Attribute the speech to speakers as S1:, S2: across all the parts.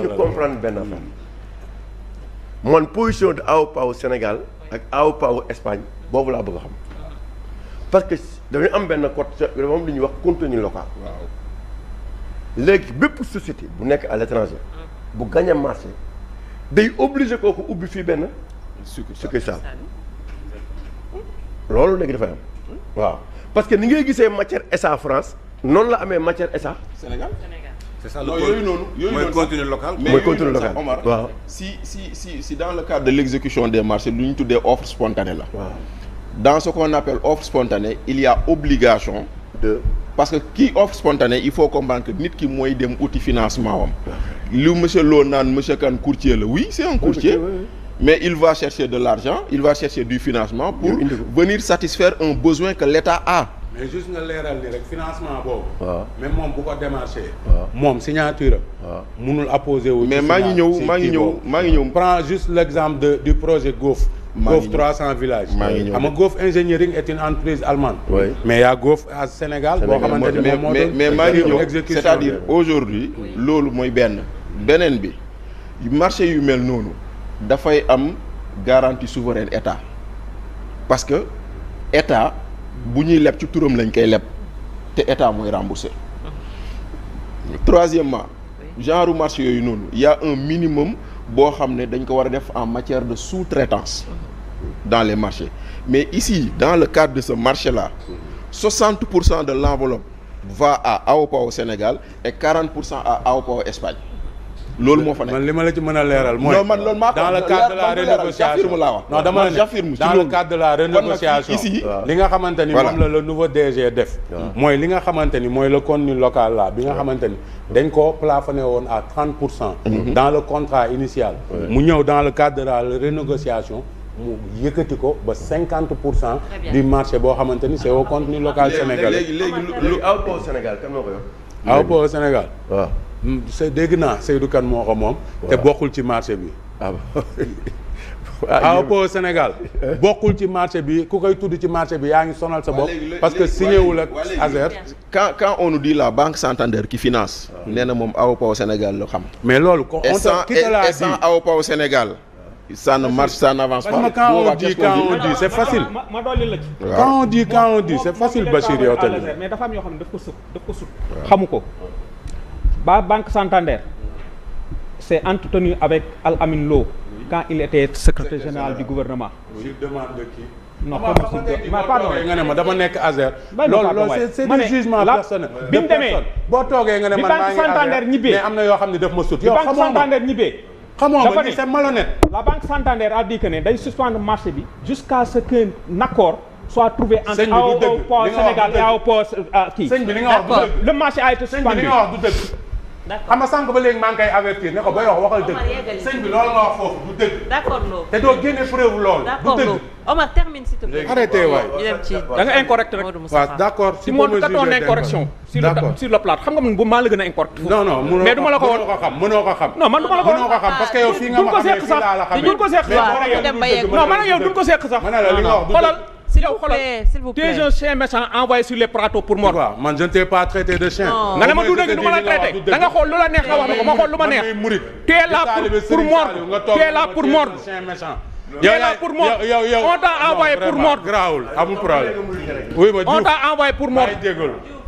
S1: ñu comprendre benn affaire man position de AOPA au Sénégal ak AOPA au Espagne boobu laa bëgg a xam parce que dañu am benn côté moom lu ñuy wax contenu local.
S2: waaw
S1: léegi bépp société bu nekk à l'étranger bu gagné marché day obligé kooku ubbi fii benn succursale loolu léegi dafay am waaw parce que ni ngay gisee matière SA France noonu la amee matière SA
S2: Sénégal.
S3: c'est ça
S2: yooyu noonu
S3: mooy contenu local.
S1: mooy contenu local
S2: Omar
S1: waaw
S2: si dans le cadre de l'exécution des marchés lu ñu tuddee offre spontanée la.
S1: waaw
S2: Dans ce qu'on appelle offre spontanée il y a obligation
S1: de
S2: parce que kii offre spontanée il faut comprendre que nit ki mooy dem outil financement wam lu monsieur Lo naan monsieur Kane courtier la oui c'est un courtier mais il va chercher de l'argent il va chercher du financement pour venir satisfaire un besoin que l'État a.
S3: mais juste nga leeral ni rek financement boobu.
S1: waaw
S3: même moom bu ko démarché.
S1: waaw
S3: moom signature
S1: waaw
S3: am. munul apposé wu.
S2: mais maa ngi ñëw.
S3: prends juste l'exemple du projet GOF.
S2: maa ngi
S3: GOF
S2: ñëw
S3: 300 villages.
S2: maa ngi ñëw
S3: xam nga GOF Engineering est une entreprise allemande.
S1: oui
S3: mais y a GOF à Sénégal. boo xamante ni moom moo doon
S2: mais maa ngi ñëw
S3: exécution
S2: c'est-à-dire aujourd'hui loolu mooy beneen bi marché yu mel noonu dafay am garantie souveraine état parce que état bu ñuy leb ci turam lañ koy leb te état mooy rembourser. Troisièmement genre marché yooyu noonu y a un minimum boo xam ne dañ ko war a def en matière de sous-traitance dans les marchés mais ici dans le cadre de ce marché-là 60% de l'enveloppe va à AOPA au Sénégal et 40% à AOPA au Espagne loolu moo fa nekk.
S3: man li ma la ci mën a leeral mooy.
S2: non man loolu maa ko
S3: dans le cadre de la renégociation
S2: laa wax.
S3: non dama ne
S2: j'affirme
S3: dans le cadre de la renégociation
S2: ici
S3: li nga xamante ni moom la le nouveau DG def. mooy li nga xamante ni mooy le contenu local là bi nga xamante ni dañ ko plafonné woon à 30%. dans le contrat initial. mu ñëw dans le cadre de la renégociation. mu yëkkati ko ba 50% du marché boo xamante ni c'est au contenu local sénégalais.
S1: léegi AOPA au Sénégal kan moo ko yor.
S3: AOPA au Sénégal.
S1: waaw.
S3: dégg naa Seydou Kane moo ko moom. te bokkul ci marché bi. AOPA au Sénégal bokkul ci marché bi ku koy tudd ci marché bi yaa ngi sonal sa bopp. parce que signé wul ak Azer.
S2: quand on nous dit la Banque Santander qui finance. nee na moom AOPA au Sénégal la xam.
S3: mais loolu ko on te qui te l'a dit.
S2: et sans AOPA au Sénégal. ça ne marche ça n'avance pas.
S3: parce que quand on dit c'est facile.
S4: ma dolli la ci.
S3: quand on dit c'est facile Bachir yow tamit.
S4: mais dafa am yoo xam ne daf ko sut xamu ko. Banque Santander s'est entretenu avec Al Amin Lo quand il était secrétaire général du gouvernement.
S3: je demande de qui.
S4: non pardon
S3: nga ne ma dama nekk Azer.
S4: loolu
S3: c'est des jugements personnels.
S4: bi mu demee
S3: boo toogee nga ne man maa ngi
S4: Banque Santander ñibbee
S3: mais am na yoo xam ne daf ma sut.
S4: yow Banque Santander ñibbee.
S3: xamoo ma ni c'est malhonnête.
S4: la Banque Santander a dit que ne day suspendre marché bi jusqu'à ce qu'un accord soit trouvé entre AOPA Sénégal et AOPA kii.
S3: sëñ bi li nga wax du dëgg.
S4: le marché a été
S3: sëñ bi
S4: suspendu.
S3: li nga wax du dëgg. xam nga sànq ba léegi maa ngi koy avertir ne ko bay wax waxal dëgg. sëñ bi loolu nga wax foofu du dëgg.
S5: d'accord Lo.
S3: te doo génne preuve loolu.
S5: d'accord
S3: du
S5: Lo.
S3: dëgg.
S5: Omar termine s'il te plaît.
S3: arrêtez waay.
S5: ñu dem ci
S4: da nga incorrect rek.
S3: waaw d'accord
S4: si montre que ton incorrection sur le plat xam nga man bu maa la gën a incorrect.
S3: non non
S4: mais du ma la ko woon
S3: mënoo ko xam.
S4: non man du ma la ko woon
S3: mënoo ko xam parce que yow fii nga ma xamee fii laa la xamee.
S4: duñ ko seq sax non man ak yow duñ ko seq sax.
S3: ma ne la li nga wax du
S4: xoolal
S5: s'il vous plaît s'il vous
S4: tu
S5: plaît.
S4: es un chien méchant envoyé sur les plateaux pour mordre.
S3: waaw man je ne t'ai pas traité de chien.
S4: nga ne ma du dëgg du ma la traité da nga xool lu la neex nga wax ma ko ma xool lu ma neex. tu es là pour mordre tu es là pour mordre. tu es là pour mordre on t'a envoyé pour mordre.
S3: grawul amul problème. oui ma
S4: on t'a envoyé pour mordre.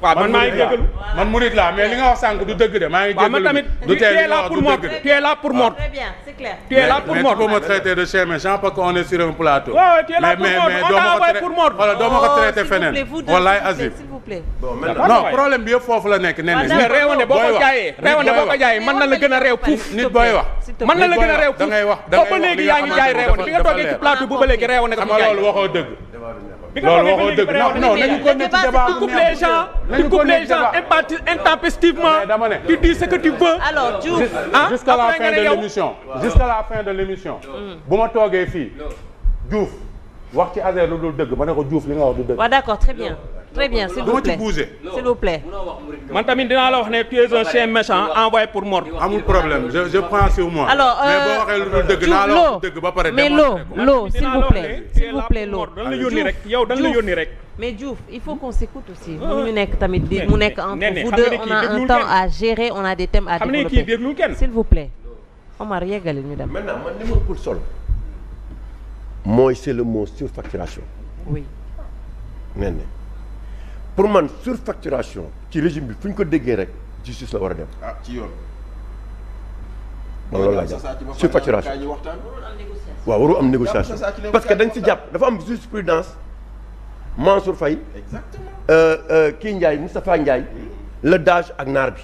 S4: waaw man maa ngi jégalu.
S3: man murit laa mais li nga wax sànq du dëgg de maa ngi jégalu.
S4: waaw man tamit tu es là pour mordre tu es là pour mordre.
S5: très bien c'est clair.
S4: tu es là pour mordre.
S3: mais tu peux me traiter de chien méchant parce qu'on est sur un plateau.
S4: waaw tu es là pour mordre on t'a envoyé pour mordre.
S3: voilà doo ma ko traité feneen. wallaay Azim
S5: s'il vous plaît.
S3: non problème bi yëpp foofu la nekk nee
S4: gis nga réewande boo ko jaayee réewande boo ko jaayee mën na la gën a réew fuuf.
S3: nit booy wax.
S4: mën na la gën a réew
S3: da ngay wax
S4: fuuf ba léegi yaa ngi jaay réewande bi nga toogee ci plateau bu ba léegi réewande nga
S3: xam
S4: ko
S3: nga
S4: jaay.
S3: loolu waxoo dëgg.
S4: bi nga
S3: loolu
S4: toogee
S3: waxoo dëgg non nañu ko ne ci débat
S4: tu coupes les gens tu coupes les gens intempestivement tu dis ce que tu veux.
S5: alors Diouf.
S3: jusqu'à la fin de l'émission jusqu'à la fin de l'émission bu ma toogee fii Diouf wax ci Azer lu dul dëgg ma ne ko Diouf li nga wax du dëgg.
S5: waaw d'accord très bien s'il vous plaît s'il vous plaît.
S4: man tamit dinaa la wax ne tu es un chien méchant envoyé pour mordre.
S3: amul problème je prends sur moi.
S5: alors
S3: mais boo waxee lu dul dëgg naa la wax dëgg ba pare.
S5: mais Lo s'il vous plaît Lo.
S4: dañ la yónni rek yow dañ la yónni rek.
S5: mais Diouf il faut qu'on s'écoute aussi. mënuñu nekk tamit di mu nekk entre
S4: nee
S5: vous deux on a un temps à gérer on a des thèmes à développer.
S4: xam ne kii déglu kenn.
S5: s'il vous plaît. Omar yeggali ñu dem.
S1: maintenant man li ma ëppul solo mooy c'est le mot surfacturation.
S5: oui.
S1: nee na pour man surfacturation ci régime bi fu ñu ko déggee rek justice la war a dem.
S2: ah ci yoon.
S1: loolu laa jàpp surfacturation waaw waru am négociation parce que dañ si jàpp dafa am jurisprudence Mansour Faye.
S2: exactement.
S1: kii Ndiaye Moustapha Ndiaye. le DAGE ak naar bi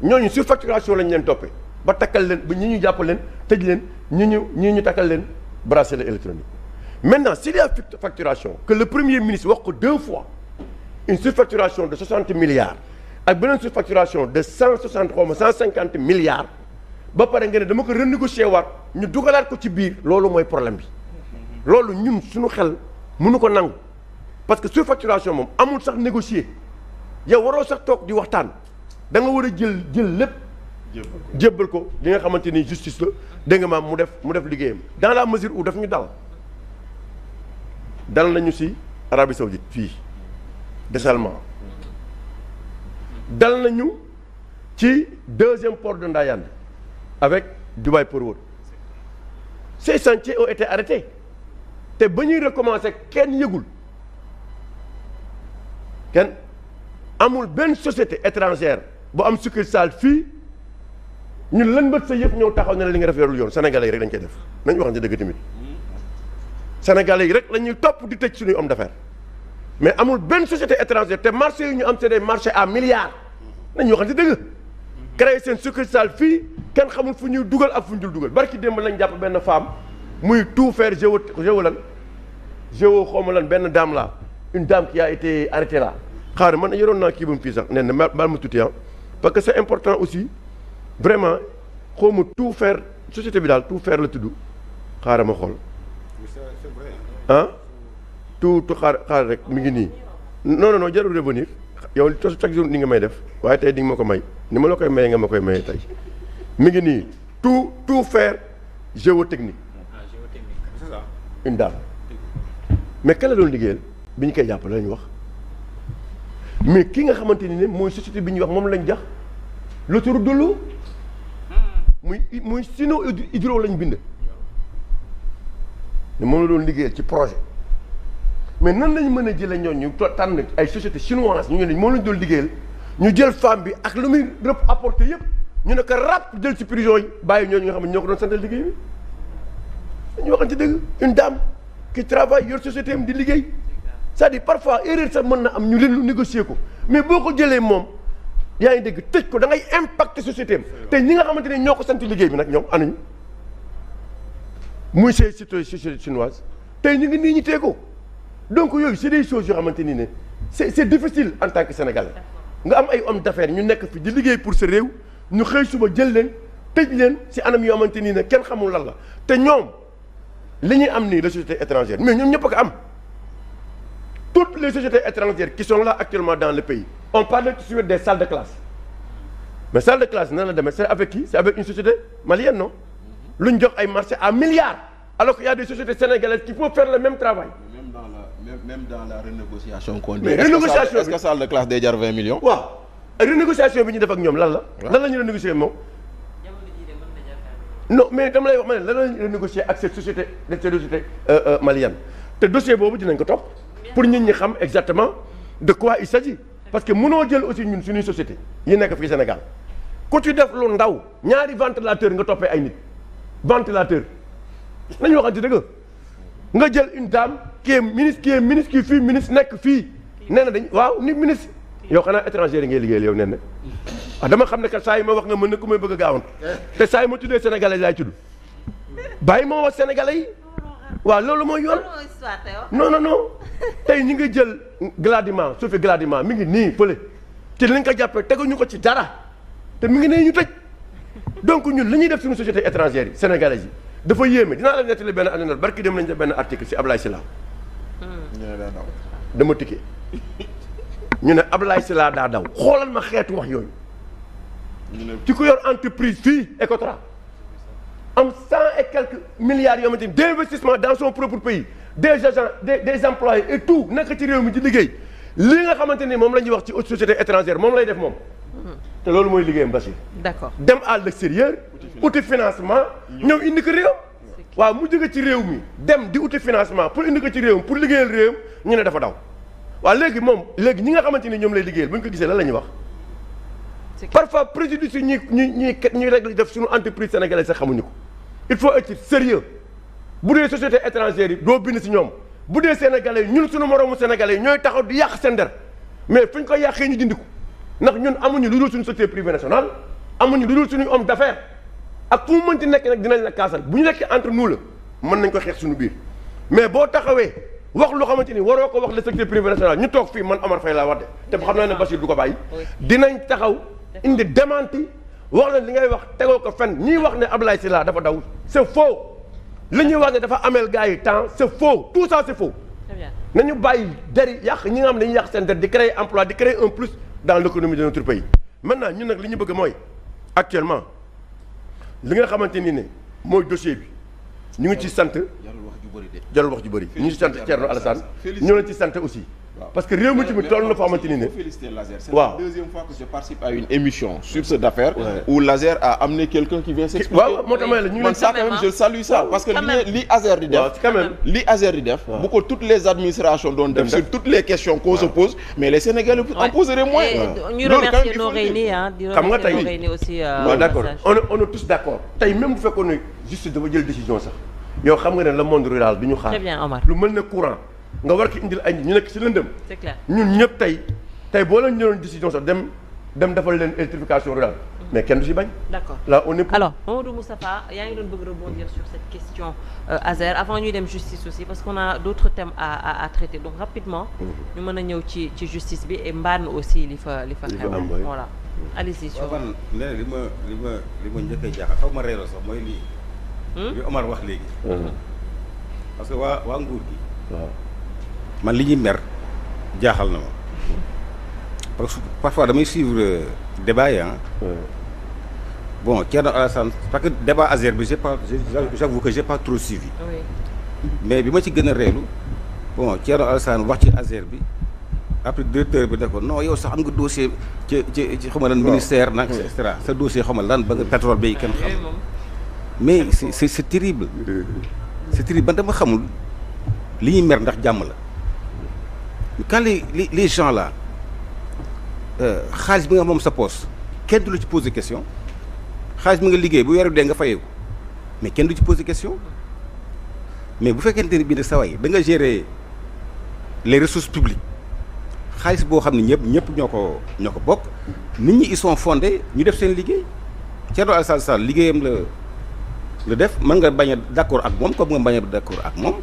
S1: ñooñu surfacturation lañ leen toppee ba takkal leen ba ñi ñu jàpp leen tëj leen ñi ñu takkal leen bracelet électronique. maintenant s'il y a facturation que le premier ministre wax ko 2 fois une surfacturation de 60 milliards ak beneen surfacturation de 160 xaw ma 150 milliards ba pare nga ne dama ko renégocier waat ñu dugalaat ko ci biir loolu mooy problème bi loolu ñun suñu xel mënu ko nangu parce que surfacturation moom amul sax négocier yow waroo sax toog di waxtaan da nga war a jël lépp jébbal ko li nga xamante ni justice la dégg nga maam mu def liggéeyam dans la mesure où daf ñu dal nañu ci Arabie Saoudite fii dessalement dal nañu ci 2e port de Ndayane avec Dubai Port World ces chantiers ont été arrêtés te ba ñuy recommencer kenn yëgul kenn amul benn société étrangère bu am succursale fii ñun lan bët sa yëpp ñëw taxaw ne la li nga def yorul yoon sénégalais yi rek dañ koy def nañu waxante dëgg tamit sénégalais yi rek la ñuy topp di tëj suñuy homme d'affaires mais amul benn société étrangère te marché yi ñu am c'est des marchés à milliards nañu waxante dëgg créé seen succursale fii kenn xamul fu ñuy dugal ak fu ñu dul dugal barki démb lañ jàpp benn femme muy tout faire géo xawma lan benn dame là une dame qui a été arrêtée là xaaral man yoroon naa kii ba mu fii sax nee na baal ma tuuti parce que c'est important aussi vraiment xawma tout faire société bi daal tout faire la tudd xaaral ma xool ah tout xaar rek mi ngi nii non jarul revenir yow chaque jour ni nga may def waaye tey di nga ma ko may ni ma la koy maye nga ma koy maye tey mi ngi nii tout faire géotechnique c'est ça une dame mais kan la doon liggéeyal bi ñu koy jàppale la ñu wax mais ki nga xamante ni ne mooy société bi ñuy wax moom lañ jax l'autoroute de l'eau muy Sino Hydro lañ bind ne moom la doon liggéeyal ci projet mais nan lañ mën a jëlee ñooñu ñu tànn ay société chinoise ñu ne moom lañ doon liggéeyal ñu jël femme bi ak lu muy apporté yëpp ñu ne ko rap jël ci prison yi bàyyi ñooñu nga xam ne ñoo ko doon santal liggéey bi dañu waxante dëgg une dame qui travaille yor société am di liggéey c'est-à-dire parfois erreur sax mën na am ñu leen lu négocier ko mais boo ko jëlee moom yaa ngi dégg tëj ko da ngay impacter société am te ñi nga xamante ne ñoo ko sant liggéey bi nag ñoom anuñu muy ces sociétés chinoises tey ñu ngi nii ñu tee ko donc yooyu c'est des choses yoo xamante ni ne c'est difficile en tant que sénégalais nga am ay hommes d'affaires ñu nekk fi di liggéey pour sa réew ñu xëy suba jël leen tëj leen ci anam yoo xamante ni ne kenn xamul lan la te ñoom li ñuy am nii les sociétés étrangères mais ñoom ñëpp a ko am toutes les sociétés étrangères qui sont là actuellement dans le pays on parle tout de suite des salles de classe mais salle de classe nan la demee c'est avec qui c'est avec une société malienne non lu ñu jox ay marché à milliards alors qu'il y a des sociétés sénégalaises qui peuvent faire le même travail.
S2: Même dans la renégociation qu'on dit.
S1: mais renégociation
S2: est-ce que salle de classe day jar 20 millions.
S1: waaw renégociation bi ñu def ak ñoom lan la. lan la ñu renégocier moom. non mais dama lay wax ma ne lan la ñu renégocier ak cette société malienne te dossier boobu dinañ ko topp pour nit ñi xam exactement de quoi il s'agit parce que mënoo jël aussi ñun suñuy société yi nekk fii Sénégal ku ci def lu ndaw ñaari ventilateur nga toppee ay nit ventilateur nañu waxante dëgg nga jël une dame qui est ministre qui fii ministre nekk fii nee na dañ waaw ni ministre yow xanaa étranger yi ngay liggéeyal yow nee na dama xam ne que saa yi ma wax nga mën na ku may bëgg a gaawantu te saa yi ma tuddee sénégalais laay tudd bàyyi ma wax sénégalais yi waaw loolu mooy yoon non tey ñi ngi jël Gladima Sophie Gladima mi ngi nii fële te li nga ko jàppee teguñu ko ci dara te mi ngi nee ñu tëj donc ñun li ñuy def suñu société étrangère yi sénégalais yi dafa yéeme dinaa la nettali benn anecdote barki dem nañ def benn article ci Ablaye Sylla dama tikkee ñu ne Ablaye Sylla daa daw xoolal ma xeetu wax yooyu ci ko yor entreprise fii Ecotra am 100 et quelques milliards yoo xamante ni d'investissement dans son propre pays des agents des employés et tout nekk ci réew mi di liggéey li nga xamante ni moom la ñuy wax ci autre société étrangère moom lay def moom te loolu mooy liggéeyam Bachir.
S5: d'accord
S1: dem à l'extérieur uti financement ñëw indi ko réew. waaw mu jóge ci réew mi dem di uti financement pour indi ko ci réewam pour liggéeyal réewam ñu ne dafa daw. waaw léegi moom léegi ñi nga xamante ni ñoom lay liggéeyal bu ñu ko gisee lan la ñuy wax. parfois préjudice yi ñuy rek def suñu entreprise sénégalaise sax xamuñu ko. il faut être sérieux bu dee société étrangère yi doo bind si ñoom bu dee sénégalais yi ñun suñu moroomu sénégalais yi ñooy taxaw di yàq seen der mais fu ñu ko yàqee ñu dindi ko ndax ñun amuñu lu dul suñu société privée nationale amuñu lu dul suñu homme d'affaires ak fu mu mënti nekk nag dinañ la kaasal bu ñu nekkee entre nous la mën nañ ko xeex suñu biir mais boo taxawee wax loo xamante ni waroo ko wax le secteur privé national ñu toog fii man Omar Faye laa wax de te xam naa ne Bachir du ko bàyyi dinañ taxaw indi démenti wax leen li ngay wax tegoo ko fenn ñiy wax ne Abdoulaye Sylla dafa daw c'est faux li ñuy wax ne dafa ameel gars yi temps c'est faux tout ça c'est faux nañu bàyyi dari yàq ñi nga xam ne dañuy yàq seen der di créer emploi di créer un plus dans l'économie de notre pays maintenant ñun nag li ñu bëgg mooy actuellement li nga xamante ni ne mooy dossier bi ñu ngi ci sant jarul wax ju bëri ñu ngi ci sant Thierno Alassane ñoo leen ci sant aussi parce que réew mi tamit toll na fa xamante ni ne
S2: c'est la deuxième fois que je participe à une émission sur ce d'affaires où Lazer a amené quelqu'un qui vient s'expliquer.
S1: waaw moo tax ma la ñu
S2: man ça quand même je salue ça parce que li Azer di def
S1: quand même
S2: li Azer di def bu ko toutes les administrations doon def sur toutes les questions qu'on se pose mais les Sénégalais en poseraient moins.
S5: ñu remercier Noreyni di
S1: xam nga tey
S5: Noreyni aussi
S1: waaw d'accord on est tous d'accord tey même bu fekkoon ne justice dafa jël décision sax yow xam nga ne le monde rural du ñu xaar
S5: très bien Omar
S1: lu mel ne courant nga war ki indil ay ñu nekk ci lëndëm
S5: c'est clair
S1: ñun ñëpp tey boo leen jëloon décision sax dem defal leen électrification rurale mais kenn du ci bañ.
S5: d'accord
S1: là on est pour.
S5: alors Mamadou Moustapha yaa ngi doon bëgg rebondir sur cette question Azer avant ñuy dem justice aussi parce qu'on a d'autres thèmes à traiter donc rapidement ñu mën a ñëw ci justice bi et mbaan aussi li fa xew voilà allez-y sur
S6: man léegi li ma njëkk a jaaxal xaw ma reeroo sax mooy li Omar wax léegi parce que waa nguur gi
S1: waaw
S6: man li ñuy mer jaaxal na ma parce que parfois damay suivre débat yi bon Thierno Alassane parce que débat Azer bi j'avoue que j'ai pas trop suivi mais bi ma ci gën a reelu bon Thierno Alassane wax ci Azer bi après directeur bi ne ko non yow sax am nga dossier ci xaw ma lan ministère nag et cetera sa dossier xaw ma lan ba nga pétrole bi kenn xam mais c'est terrible c'est terrible man dama xamul li ñuy mer ndax jàmm la quand les gens là xaalis bi nga moom sa poste kenn du la ci poser question xaalis bi nga liggéey bu weeru dee nga fayeeku mais kenn du ci poser question mais bu fekkente ni bii nag sa waay da nga gérer les ressources publiques xaalis boo xam ne ñëpp ñoo ko bokk nit ñi ils sont fondés ñu def seen liggéey Thierno Alassane Sall liggéeyam la def mën nga bañ a d'accord ak moom comme nga bañ a d'accord ak moom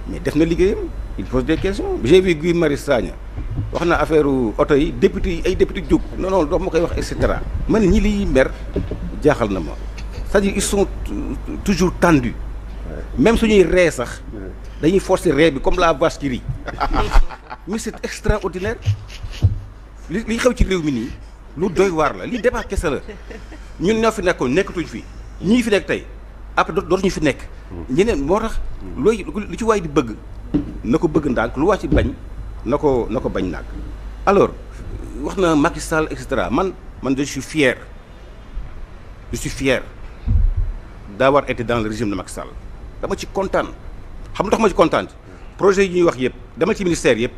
S6: mais def na liggéeyam il pose des questions j'ai vu Guy Marius Sagna wax na affaire oto yi ay député jóg non doo ma koy wax et cetera man ñi liy mer jaaxal na ma c'est-à-dire ils sont toujours tendus même suñuy ree sax dañuy forcer ree bi comme la vache qui rit mais c'est extraordinaire li xew ci réew mi nii lu doy waar la li débat kese la ñun ñoo fi nekkoon nekkatuñ fi ñii fi nekk tey après dootuñu fi nekk ñeneen moo tax lu ci waay di bëgg na ko bëgg ndànk lu waa ci bañ na ko bañ ndànk alors wax na Macky Sall et cetera man je suis fier d'avoir été dans le régime de Macky Sall dama ci kontaan xam nga tax ma ci kontaan projet yi ñuy wax yëpp dama ci ministère yëpp